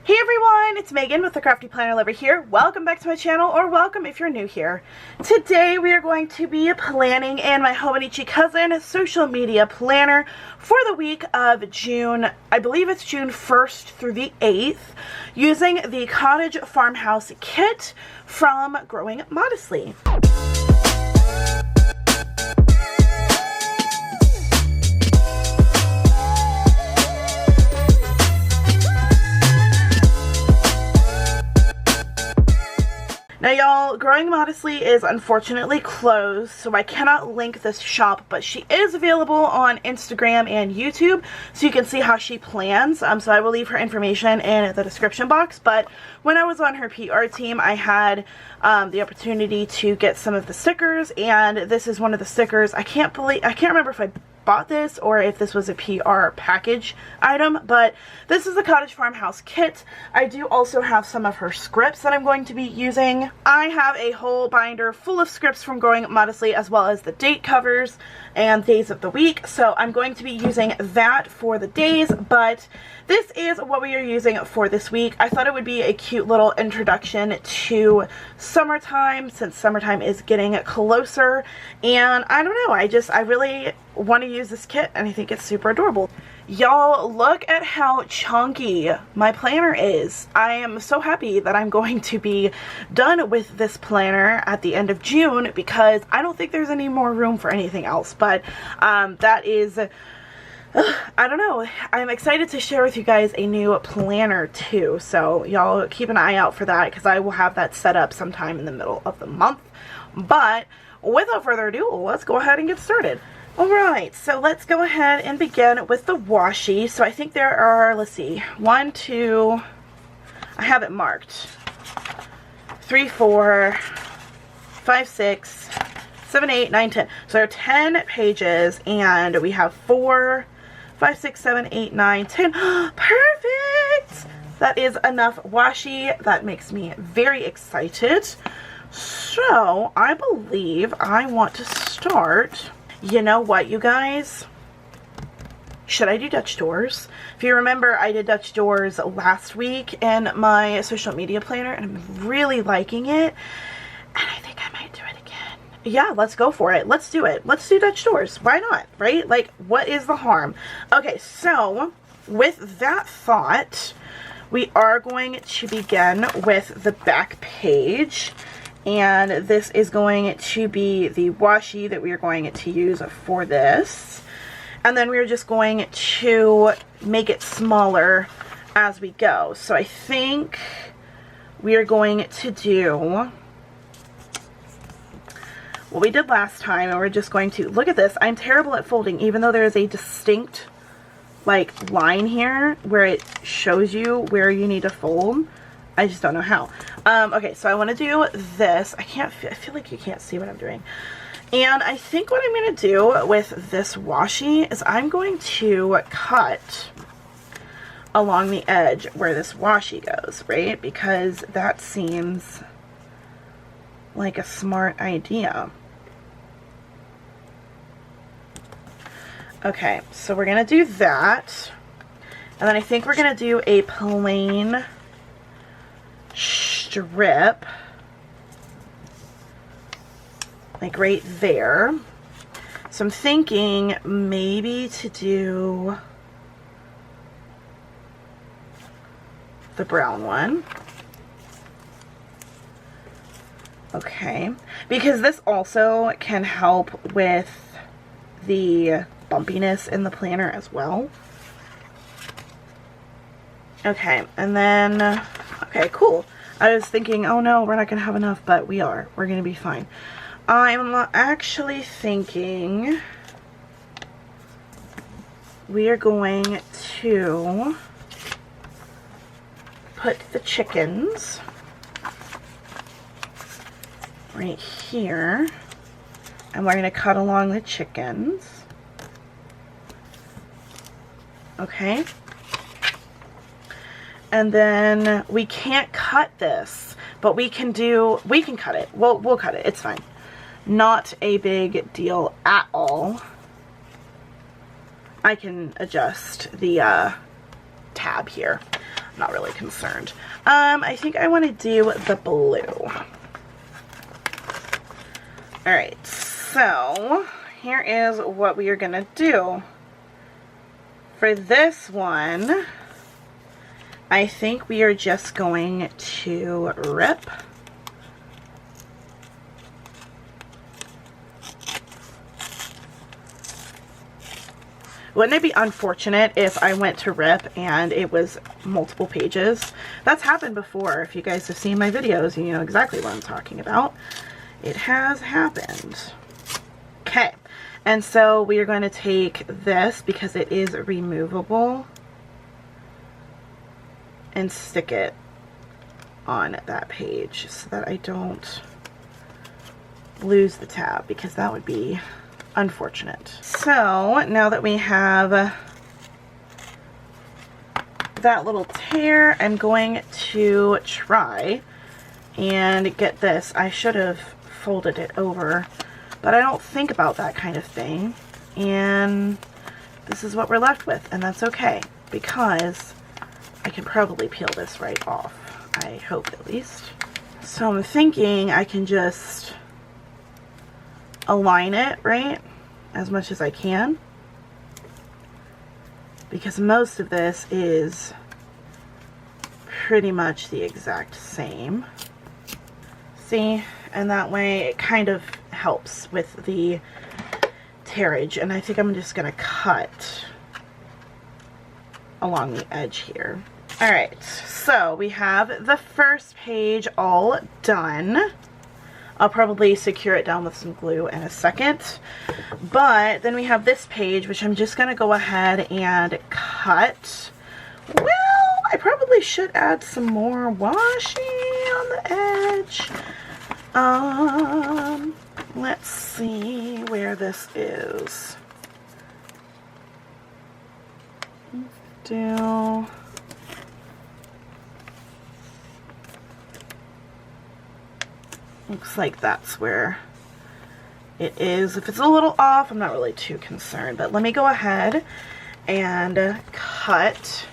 Hey everyone, it's Megan with the CraftyPlannerLovR here. Welcome back to my channel, or welcome if you're new here. Today we are going to be planning in my Hobonichi cousin social media planner for the week of June, I believe it's June 1st through the 8th, using the Cottage Farmhouse kit from Growing Modestly. Now y'all, Growing Modestly is unfortunately closed, so I cannot link this shop, but she is available on Instagram and YouTube, so you can see how she plans. So I will leave her information in the description box, but when I was on her PR team, I had the opportunity to get some of the stickers, and this is one of the stickers. I can't remember if I bought this or if this was a PR package item, but this is the Cottage Farmhouse kit. I do also have some of her scripts that I'm going to be using. I have a whole binder full of scripts from Growing Modestly, as well as the date covers and days of the week, so I'm going to be using that for the days, but this is what we are using for this week. I thought it would be a cute little introduction to summertime, since summertime is getting closer, and I don't know, I really want to use this kit, and I think it's super adorable. Y'all, look at how chunky my planner is. I am so happy that I'm going to be done with this planner at the end of June, because I don't think there's any more room for anything else, but that is, I don't know. I'm excited to share with you guys a new planner too, so y'all keep an eye out for that, because I will have that set up sometime in the middle of the month. But without further ado, let's go ahead and get started. Alright, so let's go ahead and begin with the washi. So I think there are, let's see, 1, 2, I have it marked, 3, 4, 5, 6, 7, 8, 9, 10. So there are 10 pages, and we have 4, 5, 6, 7, 8, 9, 10. Perfect! That is enough washi. That makes me very excited. So I believe I want to start. You know what, you guys? Should I do Dutch doors? If you remember, I did Dutch doors last week in my social media planner, and I'm really liking it. And I think I might do it again. Yeah, let's go for it. Let's do it. Let's do Dutch doors. Why not, right? Like, what is the harm? Okay, so with that thought, we are going to begin with the back page. And this is going to be the washi that we are going to use for this. And then we're just going to make it smaller as we go. So I think we are going to do what we did last time, and we're just going to, look at this, I'm terrible at folding, even though there is a distinct like line here where it shows you where you need to fold. I just don't know how. Okay, so I want to do this. I feel like you can't see what I'm doing. And I think what I'm going to do with this washi is I'm going to cut along the edge where this washi goes, right? Because that seems like a smart idea. Okay, so we're going to do that. And then I think we're going to do a plain strip, like right there. So I'm thinking maybe to do the brown one. Okay, because this also can help with the bumpiness in the planner as well. Okay, and then, okay, cool. I was thinking, oh no, we're not going to have enough, but we are. We're going to be fine. I'm actually thinking we are going to put the chickens right here, and we're going to cut along the chickens. Okay. And then we can't cut this, but we can cut it. We'll cut it. It's fine. Not a big deal at all. I can adjust the tab here. not really concerned. I think I want to do the blue. Alright, so here is what we are going to do. For this one, I think we are just going to rip. Wouldn't it be unfortunate if I went to rip and it was multiple pages? That's happened before. If you guys have seen my videos, you know exactly what I'm talking about. It has happened. Okay, and so we are going to take this, because it is removable, and stick it on that page so that I don't lose the tab, because that would be unfortunate. So now that we have that little tear, I'm going to try and get this. I should have folded it over, but I don't think about that kind of thing, and this is what we're left with, and that's okay, because I can probably peel this right off. I hope, at least. So I'm thinking I can just align it, right, as much as I can, because most of this is pretty much the exact same. See, and that way it kind of helps with the tearage, and I think I'm just gonna cut along the edge here. Alright, so we have the first page all done. I'll probably secure it down with some glue in a second. But then we have this page, which I'm just going to go ahead and cut. Well, I probably should add some more washi on the edge. Let's see where this is. Looks like that's where it is. If it's a little off, I'm not really too concerned, but let me go ahead and cut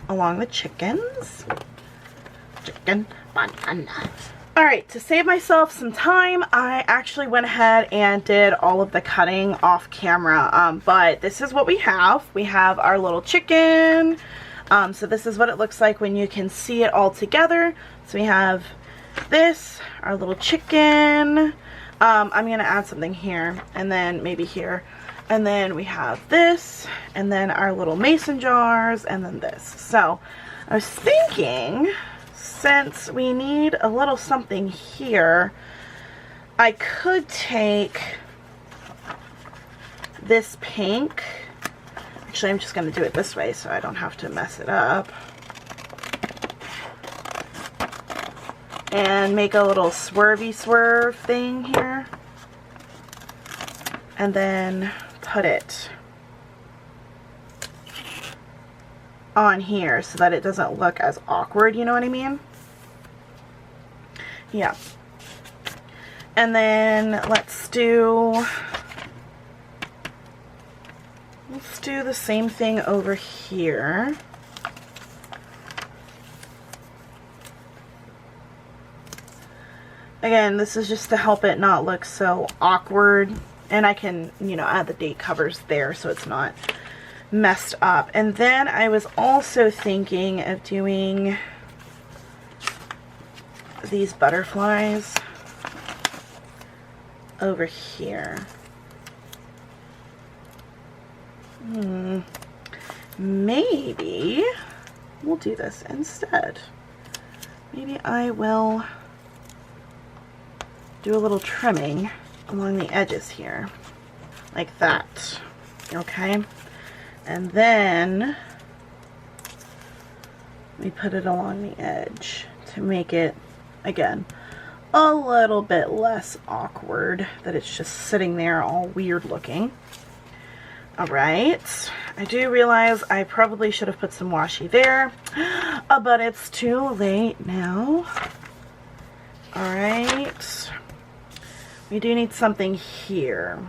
along the chickens. Chicken banana. Alright, to save myself some time, I actually went ahead and did all of the cutting off camera, but this is what we have. We have our little chicken. So this is what it looks like when you can see it all together. So we have this, our little chicken. I'm gonna add something here, and then maybe here, and then we have this, and then our little mason jars, and then this. So I was thinking, since we need a little something here, I could take this pink. Actually, I'm just gonna do it this way so I don't have to mess it up. And make a little swervy swerve thing here, and then put it on here so that it doesn't look as awkward, you know what I mean? Yeah. And then let's do the same thing over here. Again, this is just to help it not look so awkward, and I can, you know, add the date covers there so it's not messed up. And then I was also thinking of doing these butterflies over here. Maybe we'll do this instead. Maybe I will do a little trimming along the edges here, like that, okay? And then we put it along the edge to make it, again, a little bit less awkward, that it's just sitting there all weird looking. Alright, I do realize I probably should have put some washi there, but it's too late now. Alright. We do need something here,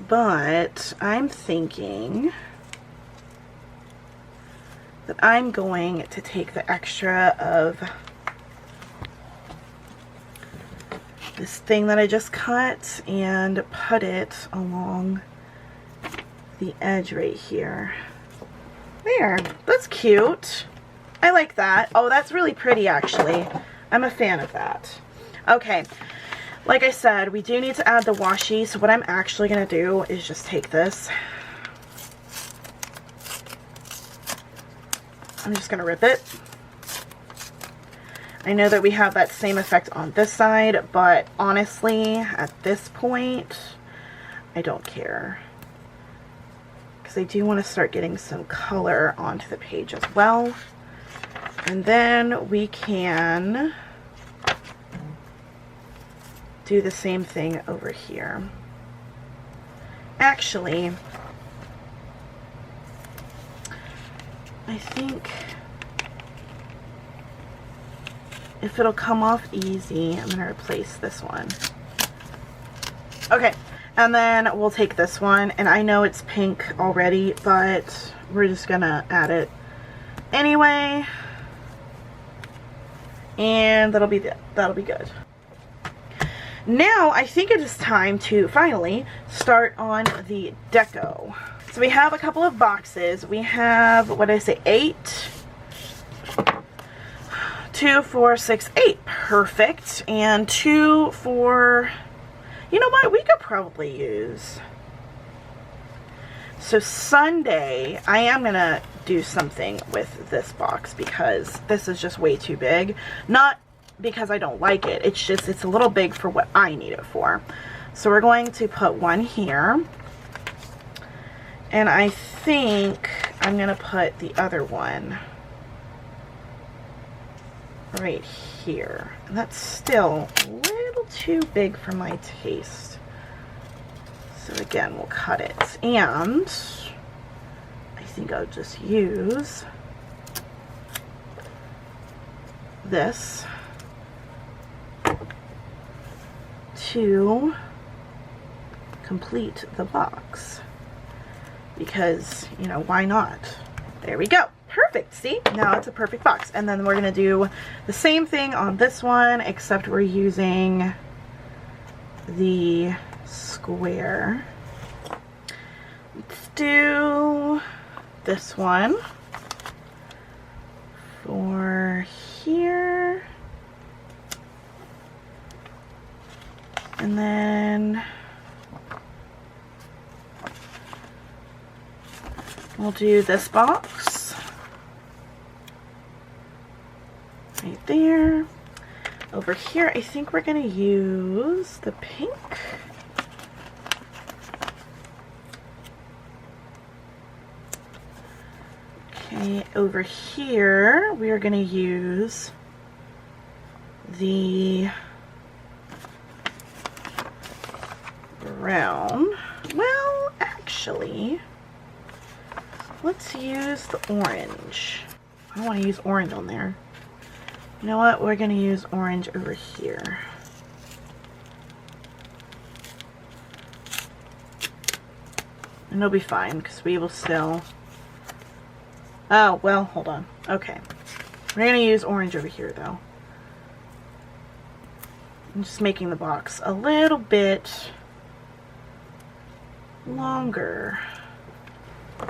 but I'm thinking that I'm going to take the extra of this thing that I just cut and put it along the edge right here. There, that's cute. I like that. Oh, that's really pretty actually. I'm a fan of that. Okay, like I said, we do need to add the washi, so what I'm actually going to do is just take this. I'm just going to rip it. I know that we have that same effect on this side, but honestly, at this point, I don't care. Because I do want to start getting some color onto the page as well. And then we can do the same thing over here. Actually, I think if it'll come off easy, I'm going to replace this one. Okay, and then we'll take this one, and I know it's pink already, but we're just going to add it anyway, and that'll be good. Now, I think it is time to finally start on the deco. So we have a couple of boxes. We have, what did I say, 8? 2, 4, 6, 8. Perfect. And 2, 4, you know what, we could probably use. So Sunday, I am going to do something with this box because this is just way too big. Not because I don't like it, it's just, it's a little big for what I need it for. So we're going to put one here. And I think I'm going to put the other one right here. And that's still a little too big for my taste. So again, we'll cut it. And I think I'll just use this to complete the box. Because, you know, why not? There we go. Perfect. See? Now it's a perfect box. And then we're going to do the same thing on this one, except we're using the square. Let's do this one for here. And then we'll do this box right there. Over here, I think we're going to use the pink. Okay, over here, we are going to use the brown. Well, actually, let's use the orange. I don't want to use orange on there. You know what? We're going to use orange over here. And it'll be fine because we will still... Oh, well, hold on. Okay. We're going to use orange over here, though. I'm just making the box a little bit longer.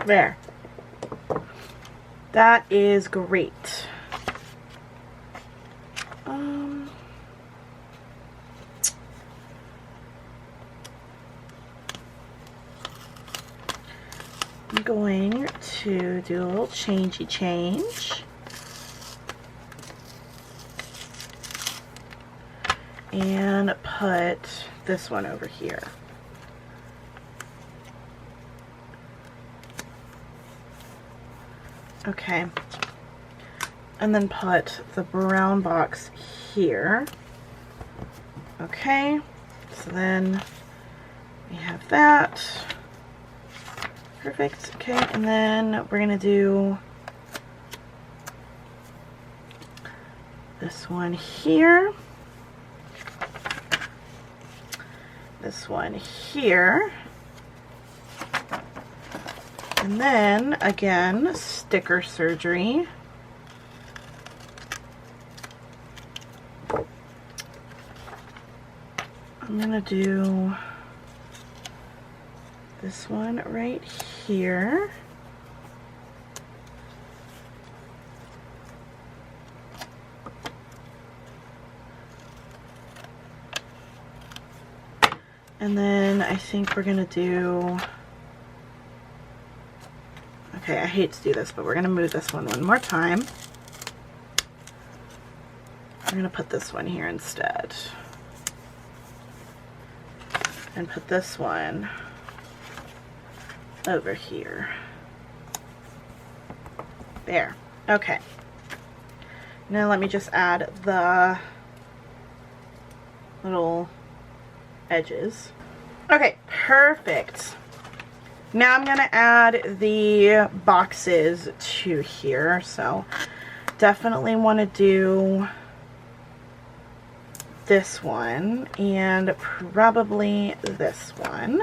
There. That is great. I'm going to do a little changey change. And put this one over here. Okay. And then put the brown box here. Okay. So then we have that. Perfect. Okay, and then we're gonna do this one here, this one here, And then, again, sticker surgery. I'm gonna do this one right here. And then I think we're gonna do, okay, I hate to do this, but we're gonna move this one more time. I'm gonna put this one here instead. And put this one over here. There. Okay. Now let me just add the little edges. Okay, perfect. Now I'm gonna add the boxes to here. So definitely want to do this one and probably this one.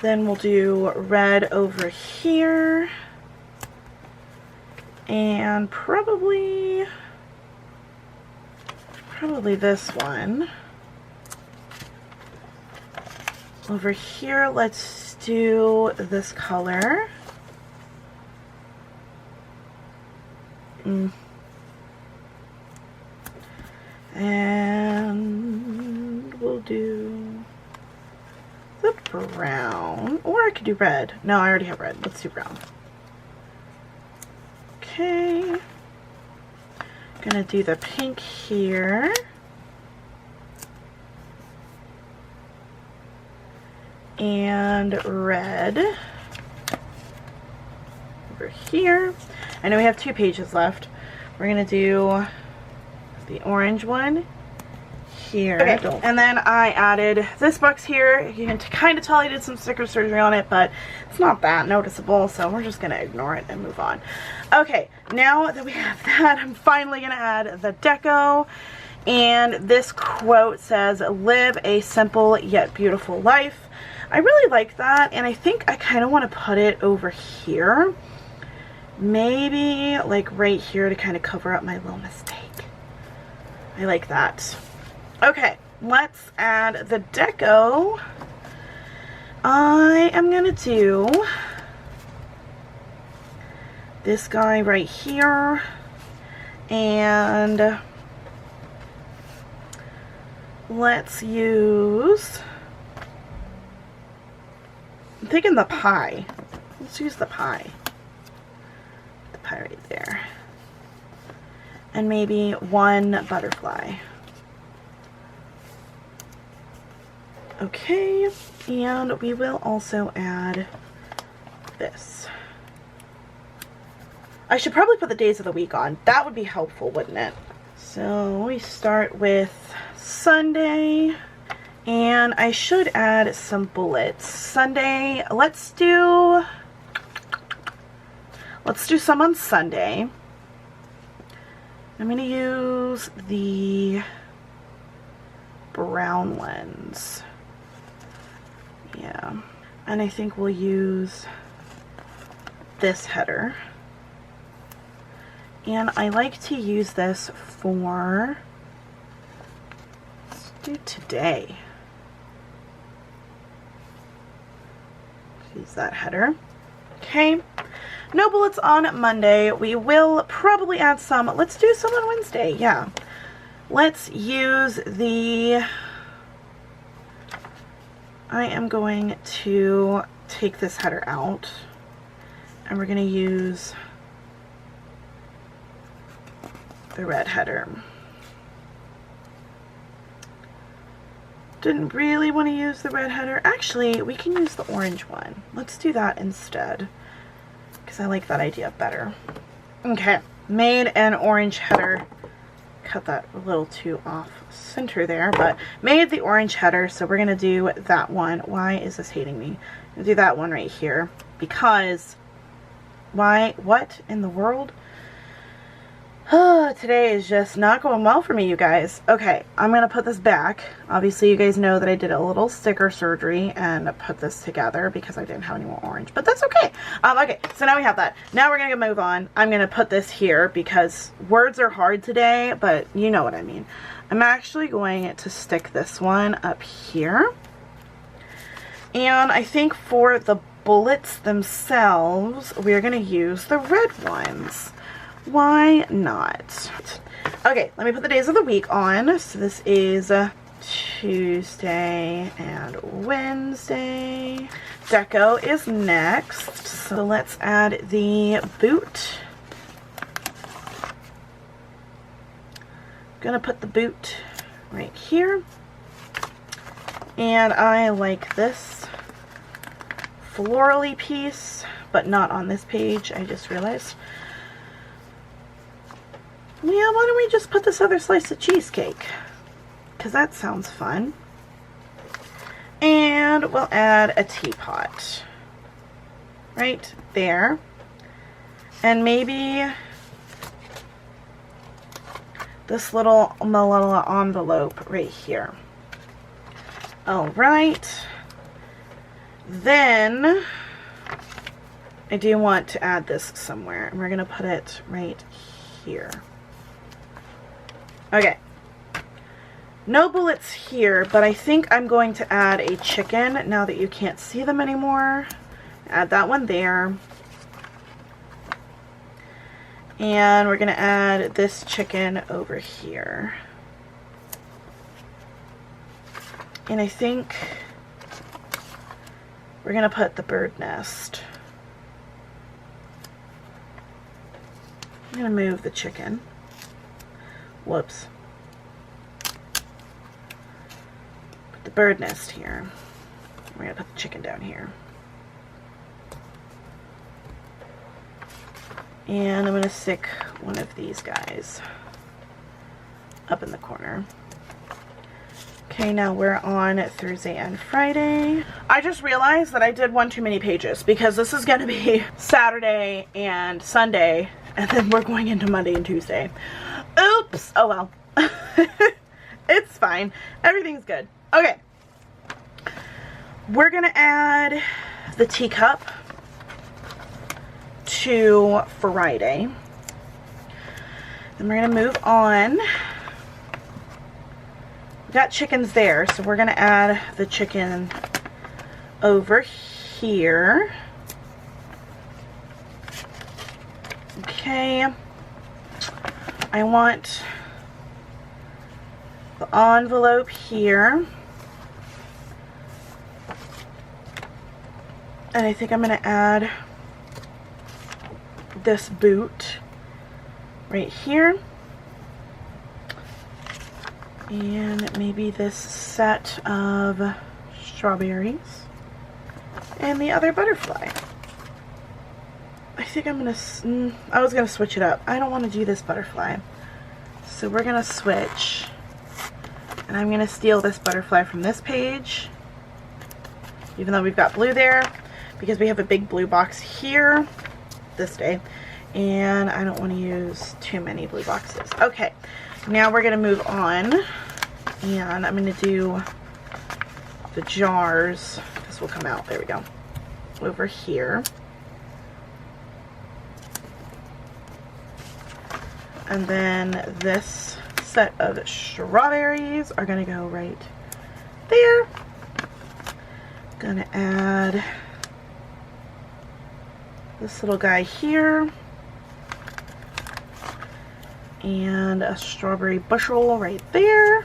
Then we'll do red over here and probably this one. Over here, let's do this color. And we'll do the brown, or I could do red. No, I already have red. Let's do brown. Okay. Gonna do the pink here. And red over here. I know we have 2 pages left. We're gonna do the orange one here. Okay. And then I added this box here. You can kind of tell I did some sticker surgery on it, but it's not that noticeable, so we're just gonna ignore it and move on. Okay, now that we have that, I'm finally gonna add the deco. And this quote says, "Live a simple yet beautiful life." I really like that, and I think I kind of want to put it over here. Maybe like right here to kind of cover up my little mistake. I like that. Okay, let's add the deco. I am gonna do this guy right here, and let's use, I'm thinking the pie. Let's use the pie. The pie right there. And maybe one butterfly. Okay, and we will also add this. I should probably put the days of the week on. That would be helpful, wouldn't it? So we start with Sunday, and I should add some bullets. Sunday, let's do some on Sunday. I'm going to use the brown ones. Yeah. And I think we'll use this header. And I like to use this for, let's do today. Use that header. Okay. No bullets on Monday. We will probably add some. Let's do some on Wednesday. Yeah. Let's use the, I am going to take this header out, and we're going to use the red header. Didn't really want to use the red header. Actually, we can use the orange one. Let's do that instead, because I like that idea better. Okay, made an orange header. Cut that a little too off center there, but made the orange header, so we're gonna do that one. Why is this hating me? I'm gonna do that one right here, because why, what in the world? Oh, today is just not going well for me, you guys. Okay, I'm going to put this back. Obviously, you guys know that I did a little sticker surgery and put this together because I didn't have any more orange, but that's okay. Okay, so now we have that. Now we're going to move on. I'm going to put this here because words are hard today, but you know what I mean. I'm actually going to stick this one up here. And I think for the bullets themselves, we're going to use the red ones. Why not? Okay, let me put the days of the week on. So this is Tuesday and Wednesday. Deco is next. So let's add the boot. I'm gonna put the boot right here. And I like this florally piece, but not on this page, I just realized. Yeah, why don't we just put this other slice of cheesecake? Because that sounds fun. And we'll add a teapot. Right there. And maybe this little manila envelope right here. Alright. Then I do want to add this somewhere. And we're going to put it right here. Okay, no bullets here, but I think I'm going to add a chicken now that you can't see them anymore. Add that one there. And we're going to add this chicken over here. And I think we're going to put the bird nest. I'm going to move the chicken. Whoops. Put the bird nest here. We're going to put the chicken down here. And I'm going to stick one of these guys up in the corner. Okay, now we're on Thursday and Friday. I just realized that I did one too many pages because this is going to be Saturday and Sunday, and then we're going into Monday and Tuesday. Oops! Oh well. It's fine. Everything's good. Okay. We're gonna add the teacup to Friday. Then we're gonna move on. We got chickens there, so we're gonna add the chicken over here. Okay. I want the envelope here. And I think I'm going to add this boot right here. And maybe this set of strawberries. And the other butterfly. I think I'm going to, I was going to switch it up. I don't want to do this butterfly. So we're going to switch. And I'm going to steal this butterfly from this page. Even though we've got blue there. Because we have a big blue box here this day. And I don't want to use too many blue boxes. Okay. Now we're going to move on. And I'm going to do the jars. This will come out. There we go. Over here. And then this set of strawberries are going to go right there. Going to add this little guy here. And a strawberry bushel right there.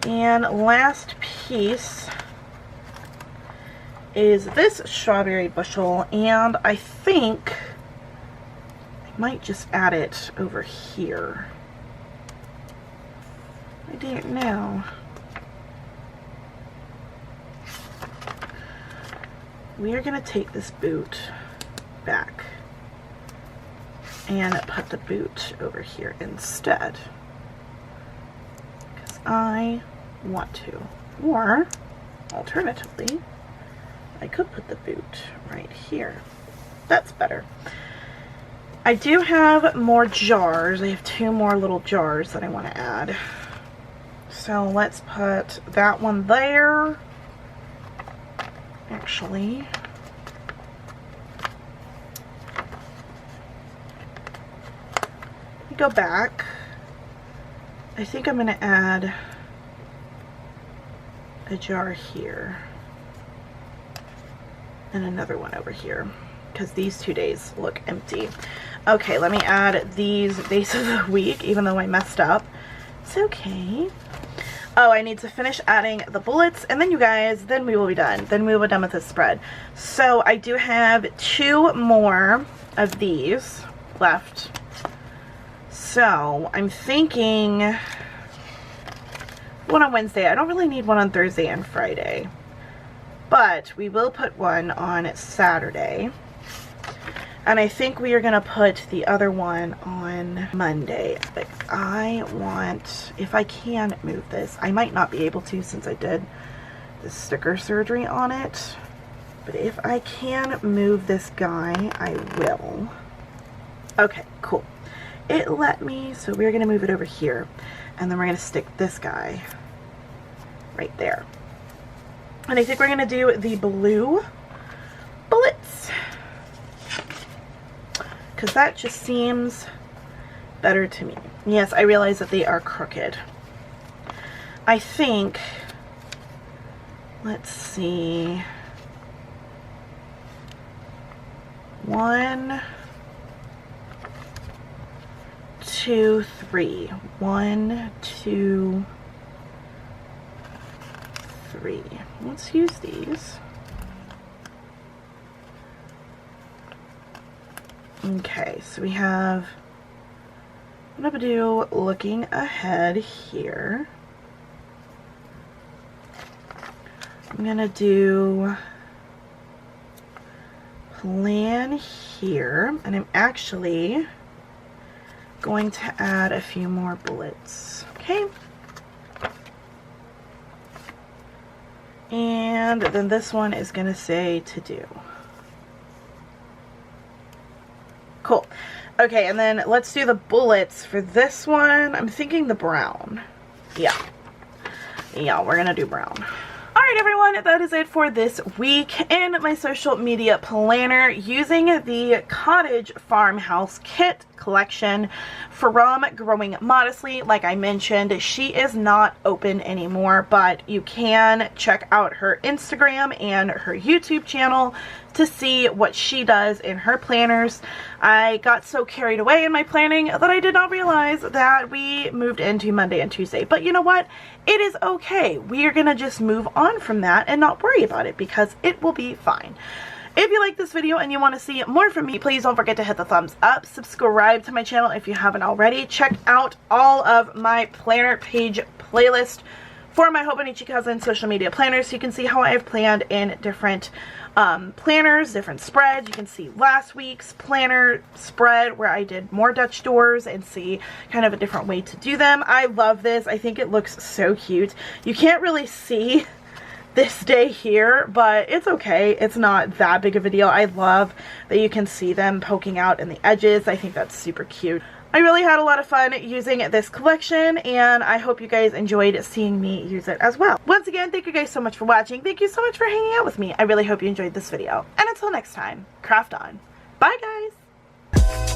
And last piece is this strawberry bushel. And I think might just add it over here. I don't know. We are going to take this boot back and put the boot over here instead. Because I want to. Or, alternatively, I could put the boot right here. That's better. I do have more jars. I have 2 more little jars that I want to add. So let's put that one there. Actually, go back. I think I'm going to add a jar here and another one over here because these 2 days look empty. Okay, let me add these days of the week, even though I messed up. It's okay. Oh, I need to finish adding the bullets, and then you guys, then we will be done. Then we will be done with this spread. So I do have 2 more of these left. So I'm thinking one on Wednesday. I don't really need one on Thursday and Friday, but we will put one on Saturday. And I think we are going to put the other one on Monday. But I want, if I can move this, I might not be able to since I did the sticker surgery on it. But if I can move this guy, I will. Okay, cool. It let me, so we're going to move it over here. And then we're going to stick this guy right there. And I think we're going to do the blue bullets, because that just seems better to me. Yes, I realize that they are crooked. I think, let's see, 1, 2, 3. 1, 2, 3. Let's use these. Okay, so we have, I'm going to do looking ahead here. I'm going to do plan here, and I'm actually going to add a few more bullets. Okay. And then this one is going to say to do. Cool. Okay, and then let's do the bullets for this one. I'm thinking the brown. Yeah. Yeah, we're going to do brown. Alright everyone, that is it for this week in my social media planner using the Cottage Farmhouse Kit collection from Growing Modestly. Like I mentioned, she is not open anymore, but you can check out her Instagram and her YouTube channel to see what she does in her planners. I got so carried away in my planning that I did not realize that we moved into Monday and Tuesday. But you know what? It is okay. We are gonna just move on from that and not worry about it because it will be fine. If you like this video and you want to see more from me, please don't forget to hit the thumbs up. Subscribe to my channel if you haven't already. Check out all of my planner page playlist for my Hobonichi Cousin social media planners so you can see how I have planned in different planners, different spreads. You can see last week's planner spread where I did more Dutch doors and see kind of a different way to do them. I love this. I think it looks so cute. You can't really see this day here, but it's okay. It's not that big of a deal. I love that you can see them poking out in the edges. I think that's super cute. I really had a lot of fun using this collection, and I hope you guys enjoyed seeing me use it as well. Once again, thank you guys so much for watching. Thank you so much for hanging out with me. I really hope you enjoyed this video. And until next time, craft on. Bye guys!